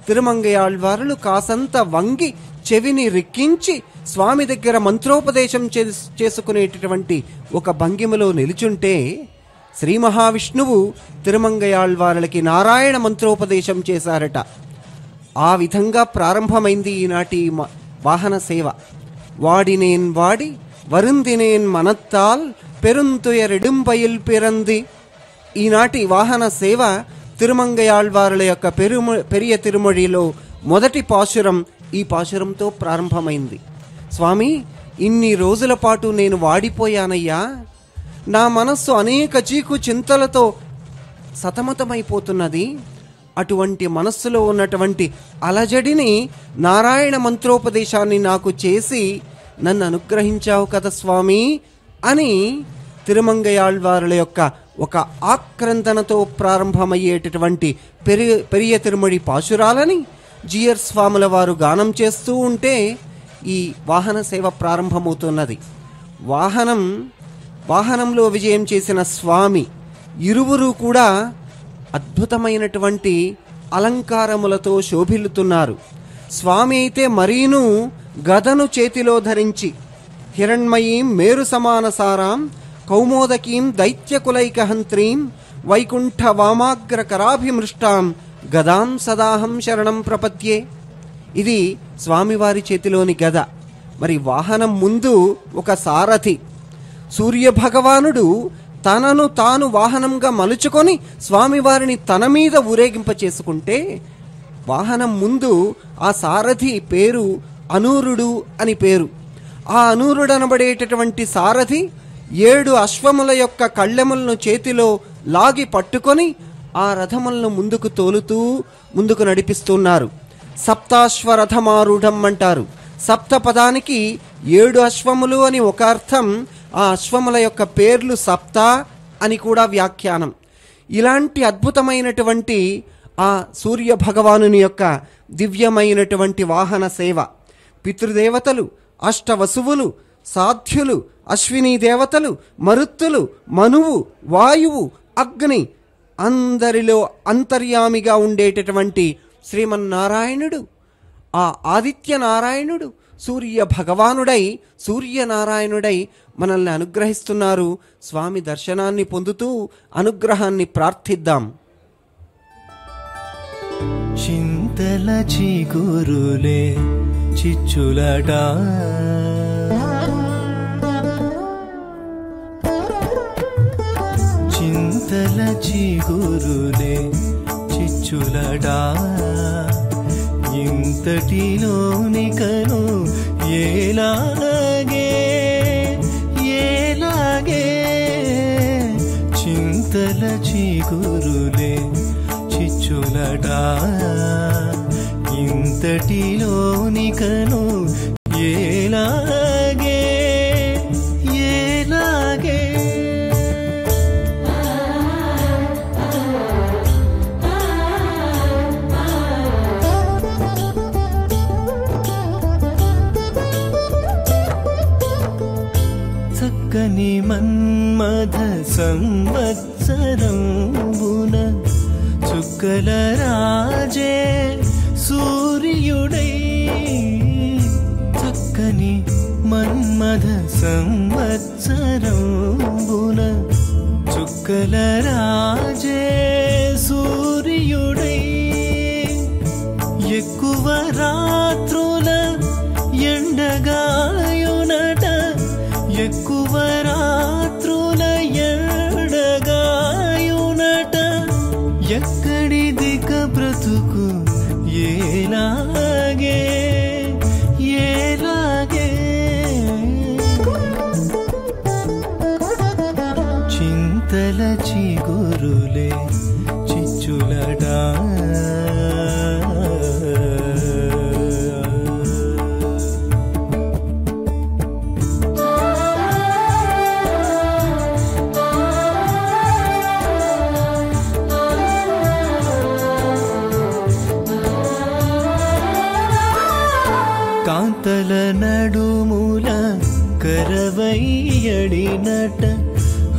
తిరుమంగయాళ్వారులు కాసంత వంగి చెవిని రిక్కించి స్వామి దగ్గర మంత్రోపదేశం చేసుకునేటటువంటి ఒక భంగిమలో నిలుచుంటే శ్రీ మహావిష్ణువు తిరుమంగయాళ్వారులకి నారాయణ మంత్రోపదేశం చేశారట. ఆ విధంగా ప్రారంభమైంది ఈనాటి వాహన సేవ. వాడినేన్ వాడి వరుందినేన్ మనత్తాల్ పెరుంతుయరెడుంపయిల్ పిరంది. ఈనాటి వాహన సేవ తిరుమంగయాళ్వారుల యొక్క పెరియ తిరుమొழிలో మొదటి పాశురం ఈ పాశురంతో ప్రారంభమైంది. స్వామి, ఇన్ని రోజుల పాటు నేను వాడిపోయానయ్యా, నా మనస్సు అనేక చీకు చింతలతో సతమతమైపోతున్నది. అటువంటి మనస్సులో ఉన్నటువంటి అలజడిని నారాయణ మంత్రోపదేశాన్ని నాకు చేసి నన్ను అనుగ్రహించావు కదా స్వామి అని తిరుమంగయాళ్వారుల యొక్క ఒక ఆక్రందనతో ప్రారంభమయ్యేటటువంటి పెరియ తిరుమొഴి పాశురాలని జిఆర్ స్వాముల వారు గానం చేస్తూ ఉంటే ఈ వాహన సేవ ప్రారంభమవుతున్నది. వాహనంలో విజయం చేసిన స్వామి ఇరువురు కూడా అద్భుతమైనటువంటి అలంకారములతో శోభిల్లుతున్నారు. స్వామి అయితే మరీను గదను చేతిలో ధరించి హిరణ్మయీం మేరు సమాన సారాం కౌమోదకీం దైత్యకులైకహంత్రీం వైకుంఠ వామాగ్ర కరాభిమృష్టాం గదాం సదాహం శరణం ప్రపద్యే. ఇది స్వామివారి చేతిలోని గద. మరి వాహనం ముందు ఒక సారథి. సూర్యభగవానుడు తనను తాను వాహనంగా మలుచుకొని స్వామివారిని తన మీద ఊరేగింప చేసుకుంటే వాహనం ముందు ఆ సారథి పేరు అనూరుడు అని పేరు. ఆ అనూరుడు అనబడేటటువంటి సారథి 7 అశ్వముల యొక్క కళ్ళెములను చేతిలో లాగి పట్టుకొని ఆ రథములను ముందుకు తోలుతూ ముందుకు నడిపిస్తున్నారు. సప్తాశ్వరథమారూఢం అంటారు. సప్త పదానికి 7 అశ్వములు అని ఒక అర్థం. ఆ అశ్వముల యొక్క పేర్లు సప్త అని కూడా వ్యాఖ్యానం. ఇలాంటి అద్భుతమైనటువంటి ఆ సూర్య భగవానుని యొక్క దివ్యమైనటువంటి వాహన సేవ పితృదేవతలు, అష్టవసువులు, సాధ్యులు, అశ్వినీ దేవతలు, మరుత్తులు, మనువు, వాయువు, అగ్ని అందరిలో అంతర్యామిగా ఉండేటటువంటి శ్రీమన్నారాయణుడు, ఆ ఆదిత్య నారాయణుడు సూర్య భగవానుడై సూర్యనారాయణుడై మనల్ని అనుగ్రహిస్తున్నారు. స్వామి దర్శనాన్ని పొందుతూ అనుగ్రహాన్ని ప్రార్థిద్దాం. చింతల చిగురులే చిచ్చులట చింతల చిగురులే చిచ్చులట ఇంతటిలోనికను ఏలాగే చింతల చిగురులే చిచ్చులట ఇంతటిలోనికను ఏలాగే చక్కని మన్మథ సంవత్సరంబున చుక్కల రాజే సూర్యుడై చక్కని మన్మథ సంవత్సరంబున చుక్కల రాజే సూర్యుడై ఎక్కువ రాత్రుల ఎండగాయునట ఎక్కువ రాత్రుల ఎండగాయునట ఎక్కడి దిక బ్రతుకు ఏలాగే చింతల చిగురులే చిచ్చులడా కాంతల నడుముల కరవయ్యడినట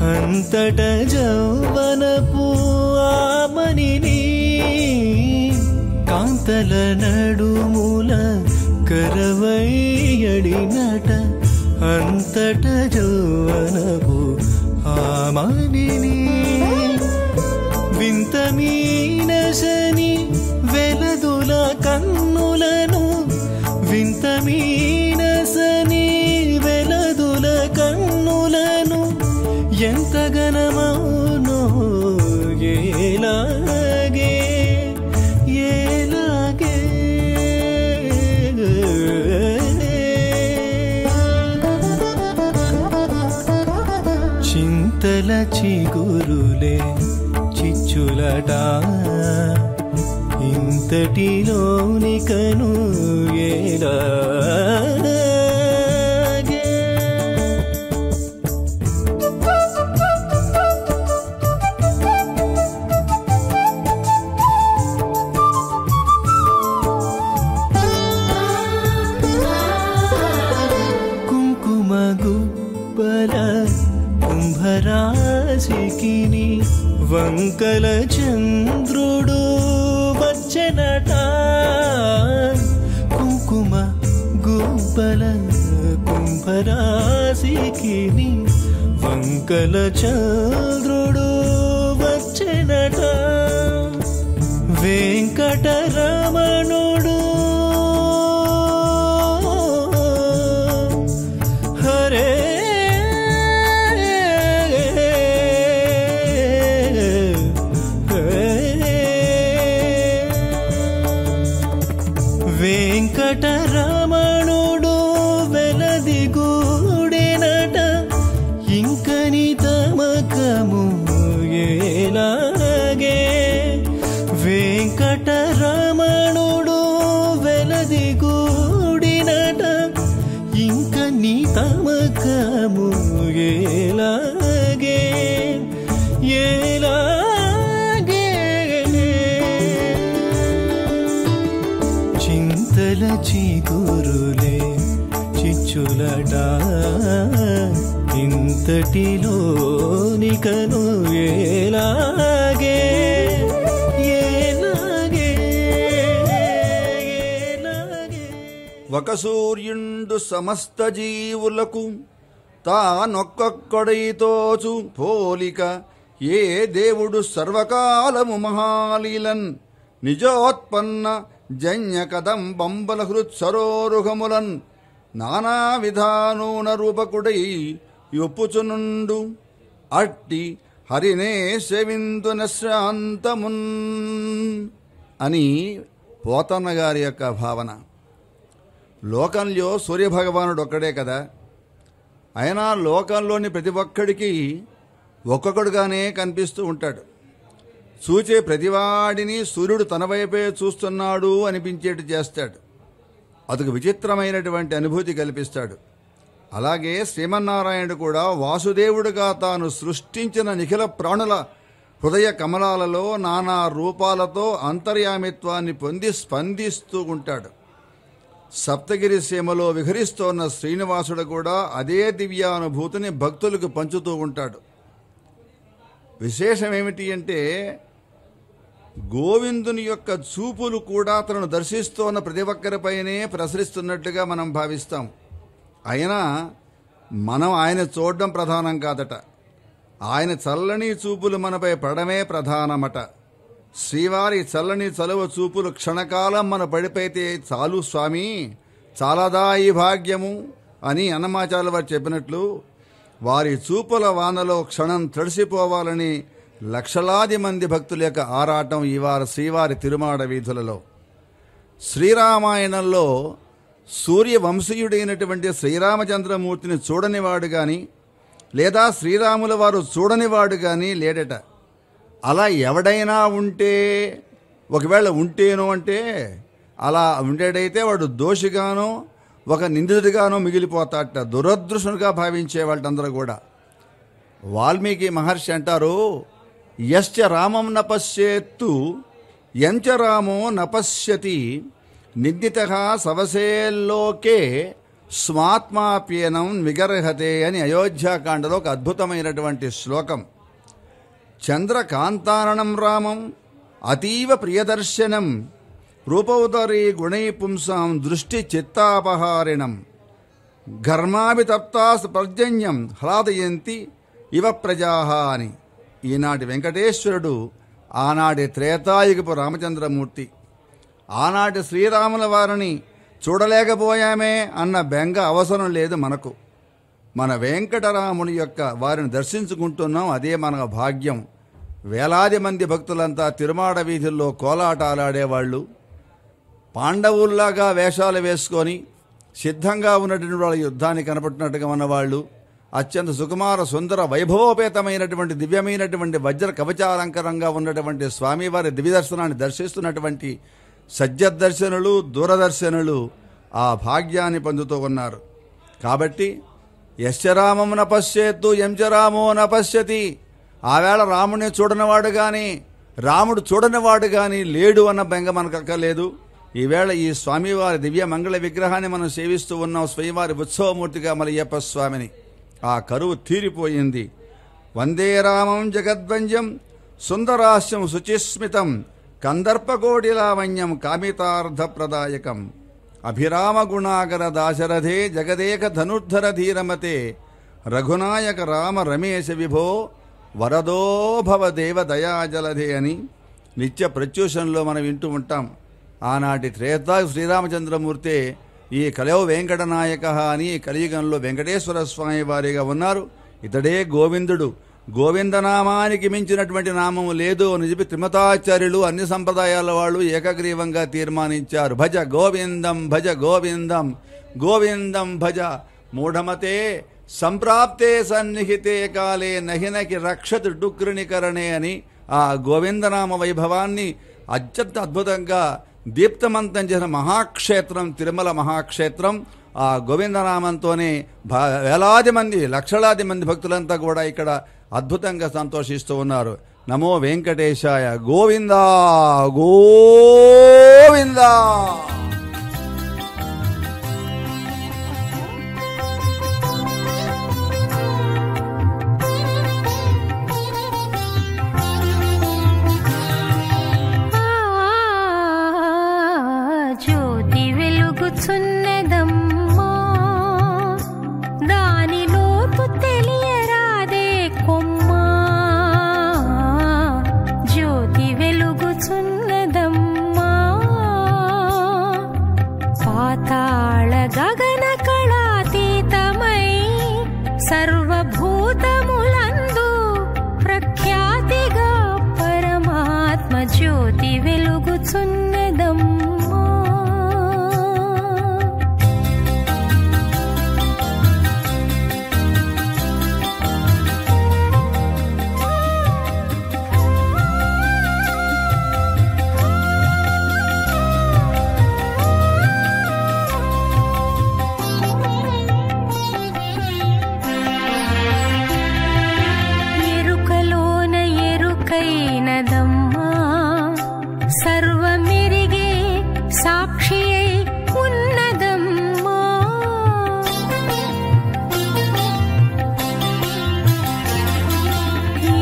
అంతట జౌవనపు ఆమనిని కాంతల నడుముల కరవయ్యడినట అంతట జౌవనపు ఆమనిని వింత మీనసని వెలదుల కన్నులను వింత మీనసని వెలదుల కన్నులను ఎంత గణమౌనో ఏలాగే ఏలాగే చింతల చిగురులే చిచ్చులట ఇంతటిలోనికను ఏలాగే కుంకుమ గుబ్బల కుంభరాశికిని వంకల చంద్రుడు వచ్చనట కుంకుమ గుబ్బల కుంభరాశికిని వంకల చంద్రుడు వచ్చనట వెంకటరమణుడు హరే వెంకటరమణుడు వెలదిగూడినట ఇంకని తమకము ఏలాగే వెంకటరమణుడు వెలదిగూడినట ఇంకని తమకము ఏలాగే ఏలాగే చింతల చిగురులే చిచ్చులట ఇంతటిలోనికను ఏలాగే ఏలాగే ఏలాగే ఒక సూర్యుండు సమస్త జీవులకు తానొక్కొక్కడైతోచు పోలిక ఏ దేవుడు సర్వకాలము మహాలీలన్ నిజోత్పన్న జన్య కదంబంబల హృత్సరోరుహములన్ నానా విధానూన రూపకుడై యొప్పుచునుండు అట్టి హరినే సేవింతున శాంతమున్ అని పోతన్న గారి యొక్క భావన. లోకంలో సూర్యభగవానుడు ఒక్కడే కదా, అయినా లోకంలోని ప్రతి ఒక్కడికి ఒక్కొక్కడుగానే కనిపిస్తూ ఉంటాడు. చూచే ప్రతివాడిని సూర్యుడు తన వైపే చూస్తున్నాడు అనిపించేట్టు చేస్తాడు. అదొక విచిత్రమైనటువంటి అనుభూతి కల్పిస్తాడు. అలాగే శ్రీమన్నారాయణుడు కూడా వాసుదేవుడుగా తాను సృష్టించిన నిఖిల ప్రాణుల హృదయ కమలాలలో నానా రూపాలతో అంతర్యామిత్వాన్ని పొంది స్పందిస్తూ ఉంటాడు. సప్తగిరి సీమలో విహరిస్తోన్న శ్రీనివాసుడు కూడా అదే దివ్యానుభూతిని భక్తులకు పంచుతూ ఉంటాడు. విశేషమేమిటి అంటే గోవిందుని యొక్క చూపులు కూడా తనను దర్శిస్తోన్న ప్రతి ఒక్కరిపైనే ప్రసరిస్తున్నట్లుగా మనం భావిస్తాం. అయినా మనం ఆయన చూడడం ప్రధానం కాదట, ఆయన చల్లని చూపులు మనపై పడమే ప్రధానమట. శ్రీవారి చల్లని చలువ చూపులు క్షణకాలం మన పడిపోయితే చాలు స్వామి, చాలదా ఈ భాగ్యము అని అన్నమాచార్యుల వారు చెప్పినట్లు వారి చూపుల వానలో క్షణం తడిసిపోవాలని లక్షలాది మంది భక్తుల యొక్క ఆరాటం ఇవాళ శ్రీవారి తిరుమాడ వీధులలో. శ్రీరామాయణంలో సూర్యవంశీయుడైనటువంటి శ్రీరామచంద్రమూర్తిని చూడనివాడు కానీ లేదా శ్రీరాముల వారు చూడనివాడు కానీ లేడట. అలా ఎవడైనా ఉంటే, ఒకవేళ ఉంటేనో అంటే అలా ఉండేటైతే వాడు దోషిగానో ఒక నిందితుడిగానో మిగిలిపోతాడట. దురదృష్టంగా భావించే వాళ్ళందరూ కూడా. వాల్మీకి మహర్షి అంటారు, యశ్చ రామం నపశ్యేత్తు యంచ రామో నపశ్యతి నిందితః సవసేల్లోకే స్వాత్మాప్యేనం విగర్హతే అని అయోధ్యాకాండలో ఒక అద్భుతమైనటువంటి శ్లోకం. చంద్రకాంతారణం రామం అతీవ ప్రియదర్శనం రూపౌతరీ గుణై పుంసాం దృష్టి చిత్తాపహారిణం ఘర్మాభితప్తాస్ పర్జన్యం హ్లాదయంతి ఇవ ప్రజాహ అని. ఈనాటి వెంకటేశ్వరుడు ఆనాటి త్రేతాయుగపు రామచంద్రమూర్తి. ఆనాటి శ్రీరాముల వారిని చూడలేకపోయామే అన్న బెంగ అవసరం లేదు మనకు. మన వెంకటరాముని యొక్క వారిని దర్శించుకుంటున్నాం, అదే మన భాగ్యం. వేలాది మంది భక్తులంతా తిరుమాడ వీధుల్లో కోలాటాలాడేవాళ్ళు, పాండవుల్లాగా వేషాలు వేసుకొని సిద్ధంగా ఉన్నటువంటి వాళ్ళ యుద్ధానికి కనపడినట్టుగా ఉన్నవాళ్ళు, అత్యంత సుకుమార సుందర వైభవోపేతమైనటువంటి దివ్యమైనటువంటి వజ్ర కవచాలంకరంగా ఉన్నటువంటి స్వామివారి దివ్య దర్శనాన్ని దర్శిస్తున్నటువంటి సజ్జదర్శనులు, దూరదర్శనులు ఆ భాగ్యాన్ని పొందుతూ ఉన్నారు. కాబట్టి యశ్చరామం నపశ్యేత్తు ఎంచరామో నపశ్యతి. ఆవేళ రాముడిని చూడనివాడు కానీ రాముడు చూడనివాడు కానీ లేడు అన్న బెంగ మనకు అక్కర్లేదు. ఈవేళ ఈ స్వామివారి దివ్య మంగళ విగ్రహాన్ని మనం సేవిస్తూ ఉన్నాం, స్వామివారి ఉత్సవమూర్తిగా మలయ్యప్ప స్వామిని. ఆ కరువు తీరిపోయింది. వందే రామం జగద్వంద్యం సుందరాస్యం శుచిస్మితం కందర్పకోటిలావణ్యం కామితార్థప్రదాయకం అభిరామ గుణాకర దాశరథే జగదేక ధనుర్ధర ధీరమతే రఘునాయక రామ రమేశ విభో వరదో భవ దేవ దయాజలధే అని నిత్య ప్రత్యూషంలో మనం వింటూ ఉంటాం. ఆనాటి త్రేతా శ్రీరామచంద్రమూర్తే ఈ కలయో వెంకటనాయక అని కలియుగంలో వెంకటేశ్వర స్వామి వారిగా ఉన్నారు. ఇతడే గోవిందుడు. గోవిందనామానికి మించినటువంటి నామము లేదు అని చెప్పి త్రిమతాచార్యులు అన్ని సంప్రదాయాల వాళ్ళు ఏకగ్రీవంగా తీర్మానించారు. భజ గోవిందం భజ గోవిందం గోవిందం భజ మూఢమతే సంప్రాప్తే సన్నిహితే కాలే నహినకి రక్షత్ డుక్రిణికరణే అని ఆ గోవిందనామ వైభవాన్ని అత్యంత అద్భుతంగా దీప్తమంతం చేసిన మహాక్షేత్రం తిరుమల మహాక్షేత్రం. ఆ గోవిందనామంతోనే వేలాది మంది లక్షలాది మంది భక్తులంతా కూడా ఇక్కడ అద్భుతంగా సంతోషిస్తూ ఉన్నారు. నమో వెంకటేశాయ. గోవిందా గోవిందా. జ్యోతి వెలుగుచున్నదమ్మా దానిలోతు తెలియరాదే కొమ్మా. జ్యోతి వెలుగుచున్నదమ్మా పాతాళ గగన కళాతీతమై సర్వభూతములందు ప్రఖ్యాతిగా పరమాత్మ జ్యోతి వెలుగుచున్నదమ్మా. ఎరుకలోన ఎరుకైనదమ్మా సర్వమెరిగే సాక్షి అయి ఉన్నదమ్మా.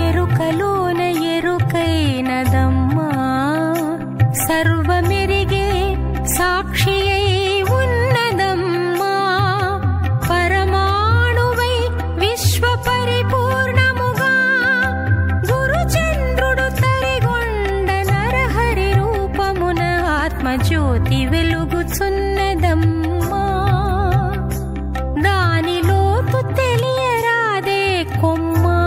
ఎరుకలోన ఎరుకైనదమ్మా సర్వమెరిగే సాక్షి అయి ఉన్నదమ్మా. పరమాణువై విశ్వ పరిపూర్ణముగా గురుచంద్రుడు తరిగొండ నరహరి రూపమున ఆత్మజ్యోతి వెలుగుచున్నదమ్మా. దానిలోతు తెలియరాదే కొమ్మా.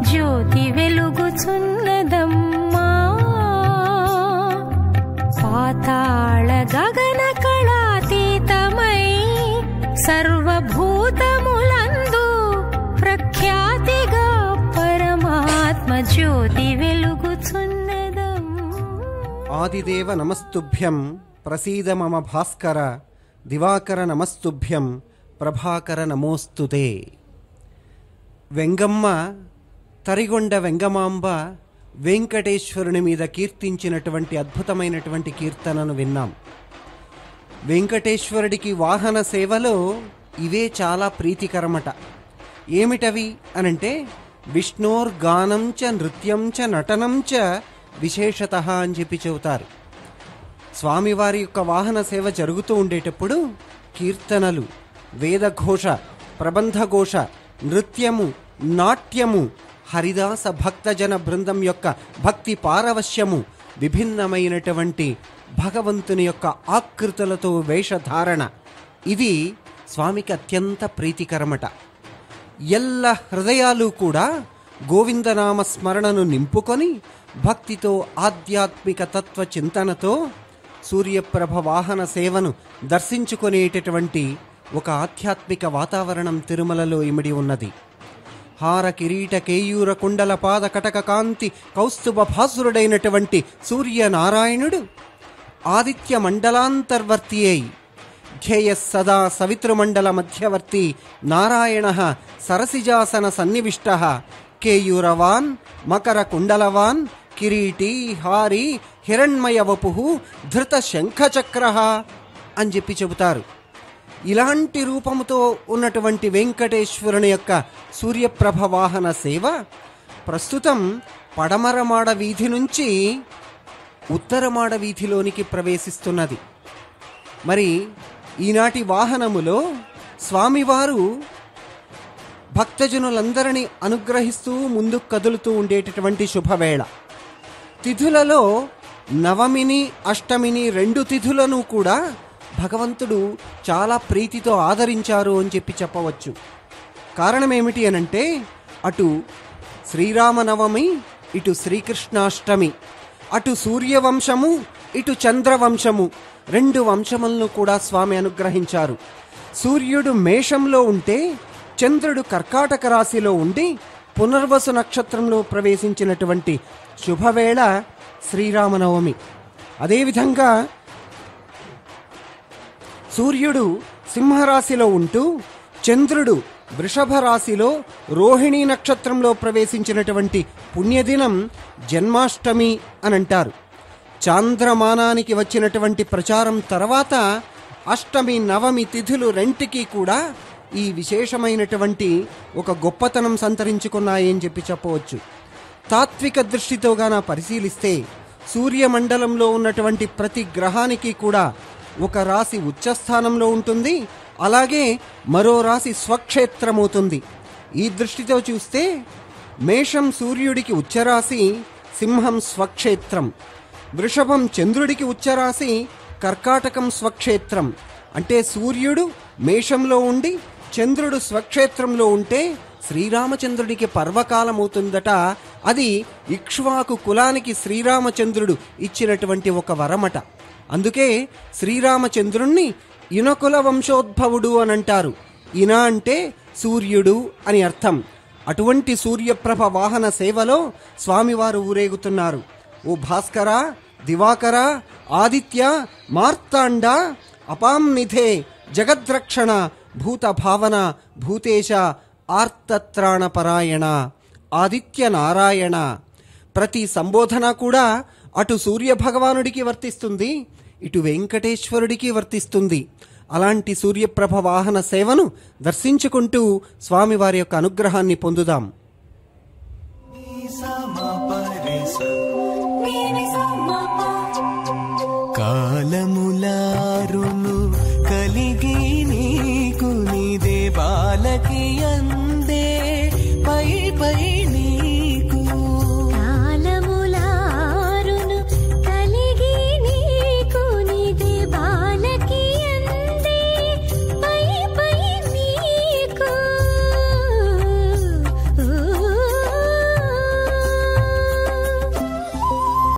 జ్యోతి వెలుగుచున్నదమ్మా పాతాళ గగన కళాతీతమై సర్వభూతములందు ప్రఖ్యాతిగా పరమాత్మ జ్యోతి వెలుగుచున్నదమ్మా. ఆదిదేవ నమస్తుభ్యం ప్రసీద మమ భాస్కర దివాకర నమస్తుభ్యం ప్రభాకర నమోస్తుతే. వెంగమ్మ తరిగొండ వెంగమాంబ వెంకటేశ్వరుని మీద కీర్తించినటువంటి అద్భుతమైనటువంటి కీర్తనను విన్నాం. వెంకటేశ్వరుడికి వాహన సేవలో ఇవే చాలా ప్రీతికరమట. ఏమిటవి అనంటే విష్ణోర్గానం చ నృత్యం చ నటనం చ విశేషత అని చెప్పి చెబుతారు. స్వామివారి యొక్క వాహన సేవ జరుగుతూ ఉండేటప్పుడు కీర్తనలు, వేదఘోష, ప్రబంధఘోష, నృత్యము, నాట్యము, హరిదాస భక్తజన బృందం యొక్క భక్తి పారవశ్యము, విభిన్నమైనటువంటి భగవంతుని యొక్క ఆకృతులతో వేషధారణ, ఇది స్వామికి అత్యంత ప్రీతికరమట. ఎల్ల హృదయాలు కూడా గోవిందనామ స్మరణను నింపుకొని భక్తితో ఆధ్యాత్మిక తత్వ చింతనతో సూర్యప్రభ వాహన సేవను దర్శించుకునేటటువంటి ఒక ఆధ్యాత్మిక వాతావరణం తిరుమలలో ఇమిడి ఉన్నది. హార కిరీట కేయూర కుండల పాద కటక కాంతి కౌస్తుభ భాసురుడైనటువంటి సూర్యనారాయణుడు ఆదిత్య మండలాంతర్వర్తి అయి ధ్యేయ సదా సవితృమండల మధ్యవర్తి నారాయణ సరసిజాసన సన్నివిష్ట కేయూరవాన్ మకర కుండలవాన్ కిరీటీ హారి హిరణ్మయ వపు ధృత శంఖచక్ర అని చెప్పి చెబుతారు. ఇలాంటి రూపముతో ఉన్నటువంటి వెంకటేశ్వరుని యొక్క సూర్యప్రభ వాహన సేవ ప్రస్తుతం పడమరమాడ వీధి నుంచి ఉత్తరమాడ వీధిలోనికి ప్రవేశిస్తున్నది. మరి ఈనాటి వాహనములో స్వామివారు భక్తజనులందరినీ అనుగ్రహిస్తూ ముందుకు కదులుతూ ఉండేటటువంటి శుభవేళ. తిథులలో నవమిని అష్టమిని 2 తిథులను కూడా భగవంతుడు చాలా ప్రీతితో ఆదరించారు అని చెప్పి చెప్పవచ్చు. కారణం ఏమిటి అనంటే అటు శ్రీరామనవమి, ఇటు శ్రీకృష్ణాష్టమి, అటు సూర్యవంశము, ఇటు చంద్రవంశము, 2 వంశములను కూడా స్వామి అనుగ్రహించారు. సూర్యుడు మేషంలో ఉంటే చంద్రుడు కర్కాటక రాశిలో ఉండి పునర్వసు నక్షత్రంలో ప్రవేశించినటువంటి శుభవేళ శ్రీరామనవమి. అదేవిధంగా సూర్యుడు సింహరాశిలో ఉంటూ చంద్రుడు వృషభ రాశిలో రోహిణీ నక్షత్రంలో ప్రవేశించినటువంటి పుణ్యదినం జన్మాష్టమి అని అంటారు. చాంద్రమానానికి వచ్చినటువంటి ప్రచారం తర్వాత అష్టమి నవమి తిథులు 2కి కూడా ఈ విశేషమైనటువంటి ఒక గొప్పతనం సంతరించుకున్నాయని చెప్పి చెప్పవచ్చు. తాత్విక దృష్టితోగాన పరిశీలిస్తే సూర్యమండలంలో ఉన్నటువంటి ప్రతి గ్రహానికి కూడా ఒక రాశి ఉచ్చస్థానంలో ఉంటుంది, అలాగే మరో రాశి స్వక్షేత్రమవుతుంది. ఈ దృష్టితో చూస్తే మేషం సూర్యుడికి ఉచ్చరాశి, సింహం స్వక్షేత్రం. వృషభం చంద్రుడికి ఉచ్చరాశి, కర్కాటకం స్వక్షేత్రం. అంటే సూర్యుడు మేషంలో ఉండి చంద్రుడు స్వక్షేత్రంలో ఉంటే శ్రీరామచంద్రుడికి పర్వకాలం అవుతుందట. అది ఇక్ష్వాకు కులానికి శ్రీరామచంద్రుడు ఇచ్చినటువంటి ఒక వరమట. అందుకే శ్రీరామచంద్రుణ్ణి ఇనకుల వంశోద్భవుడు అని అంటారు. ఇన అంటే సూర్యుడు అని అర్థం. అటువంటి సూర్యప్రభ వాహన సేవలో స్వామివారు ఊరేగుతున్నారు. ఓ భాస్కర, దివాకర, ఆదిత్య, మార్తాండ, అపాంనిధే, జగద్రక్షణ, భూత భావన, భూతేశ, ఆర్తత్రాణపరాయణ, ఆదిత్య నారాయణ. ప్రతి సంబోధన కూడా అటు సూర్య భగవానుడికి వర్తిస్తుంది, ఇటు వెంకటేశ్వరుడికి వర్తిస్తుంది. అలాంటి సూర్యప్రభ వాహన సేవను దర్శించుకుంటూ స్వామివారి యొక్క అనుగ్రహాన్ని పొందుదాం. కాలములారును కలిగి నీకు నిదే బాలకి అందే పై పై